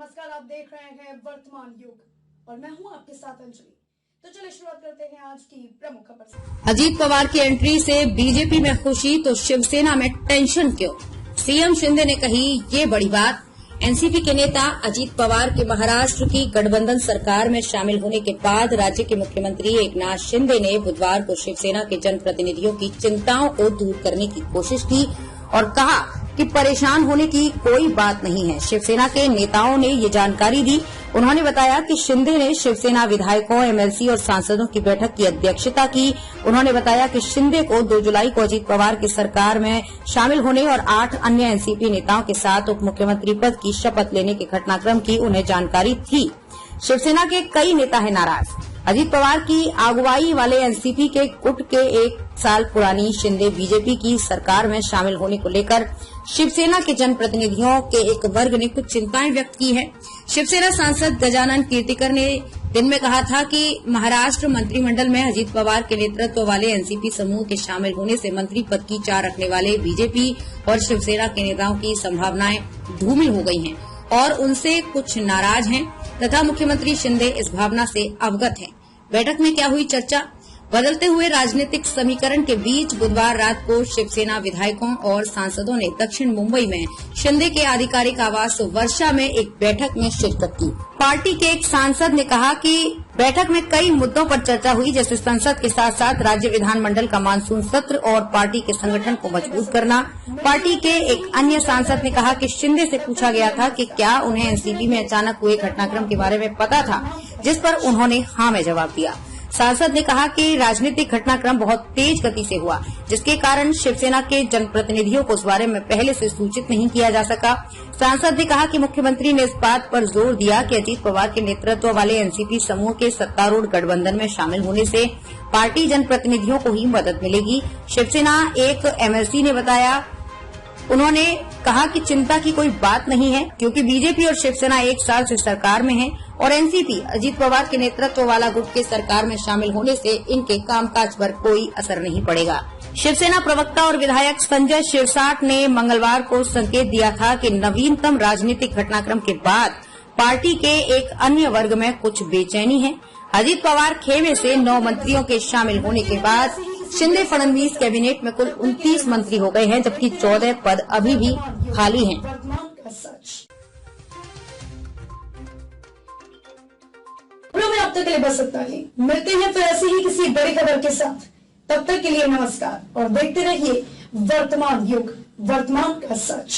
नमस्कार, आप देख रहे हैं वर्तमान युग और मैं हूं आपके साथ अंजलि। तो चलिए शुरुआत करते हैं आज की प्रमुख खबर से। अजीत पवार की एंट्री से बीजेपी में खुशी तो शिवसेना में टेंशन क्यों? सीएम शिंदे ने कही ये बड़ी बात। एनसीपी के नेता अजीत पवार के महाराष्ट्र की गठबंधन सरकार में शामिल होने के बाद राज्य के मुख्यमंत्री एकनाथ शिंदे ने बुधवार को शिवसेना के जनप्रतिनिधियों की चिंताओं को दूर करने की कोशिश की और कहा कि परेशान होने की कोई बात नहीं है। शिवसेना के नेताओं ने ये जानकारी दी। उन्होंने बताया कि शिंदे ने शिवसेना विधायकों, एमएलसी और सांसदों की बैठक की अध्यक्षता की। उन्होंने बताया कि शिंदे को 2 जुलाई को अजीत पवार की सरकार में शामिल होने और 8 अन्य एनसीपी नेताओं के साथ उप मुख्यमंत्री पद की शपथ लेने के घटनाक्रम की उन्हें जानकारी थी। शिवसेना के कई नेता हैं नाराज। अजीत पवार की अगुवाई वाले एनसीपी के गुट के 1 साल पुरानी शिंदे बीजेपी की सरकार में शामिल होने को लेकर शिवसेना के जनप्रतिनिधियों के एक वर्ग ने कुछ चिंताएं व्यक्त की है। शिवसेना सांसद गजानन कीर्तिकर ने दिन में कहा था कि महाराष्ट्र मंत्रिमंडल में अजीत पवार के नेतृत्व वाले एनसीपी समूह के शामिल होने से मंत्री पद की चाह रखने वाले बीजेपी और शिवसेना के नेताओं की संभावनाएं धूमिल हो गई हैं और उनसे कुछ नाराज हैं तथा मुख्यमंत्री शिंदे इस भावना से अवगत हैं। बैठक में क्या हुई चर्चा? बदलते हुए राजनीतिक समीकरण के बीच बुधवार रात को शिवसेना विधायकों और सांसदों ने दक्षिण मुंबई में शिंदे के आधिकारिक आवास वर्षा में एक बैठक में शिरकत की। पार्टी के एक सांसद ने कहा कि बैठक में कई मुद्दों पर चर्चा हुई, जैसे संसद के साथ साथ राज्य विधानमंडल का मानसून सत्र और पार्टी के संगठन को मजबूत करना। पार्टी के एक अन्य सांसद ने कहा कि शिंदे से पूछा गया था कि क्या उन्हें एनसीपी में अचानक हुए घटनाक्रम के बारे में पता था, जिस पर उन्होंने हाँ में जवाब दिया। सांसद ने कहा कि राजनीतिक घटनाक्रम बहुत तेज गति से हुआ, जिसके कारण शिवसेना के जनप्रतिनिधियों को उस बारे में पहले से सूचित नहीं किया जा सका। सांसद ने कहा कि मुख्यमंत्री ने इस बात पर जोर दिया कि अजीत पवार के नेतृत्व वाले एनसीपी समूह के सत्तारूढ़ गठबंधन में शामिल होने से पार्टी जनप्रतिनिधियों को ही मदद मिलेगी। शिवसेना एक एमएलसी ने बताया, उन्होंने कहा कि चिंता की कोई बात नहीं है क्योंकि बीजेपी और शिवसेना 1 साल से सरकार में है और एनसीपी अजीत पवार के नेतृत्व वाला गुट के सरकार में शामिल होने से इनके कामकाज पर कोई असर नहीं पड़ेगा। शिवसेना प्रवक्ता और विधायक संजय शिरसाट ने मंगलवार को संकेत दिया था कि नवीनतम राजनीतिक घटनाक्रम के बाद पार्टी के एक अन्य वर्ग में कुछ बेचैनी है। अजीत पवार खेमे से 9 मंत्रियों के शामिल होने के बाद शिंदे फडणवीस कैबिनेट में कुल 29 मंत्री हो गए हैं, जबकि 14 पद अभी भी खाली हैं। अब तक के लिए बस इतना ही। मिलते हैं फिर ऐसी ही किसी बड़ी खबर के साथ। तब तक के लिए नमस्कार और देखते रहिए वर्तमान युग, वर्तमान का सच।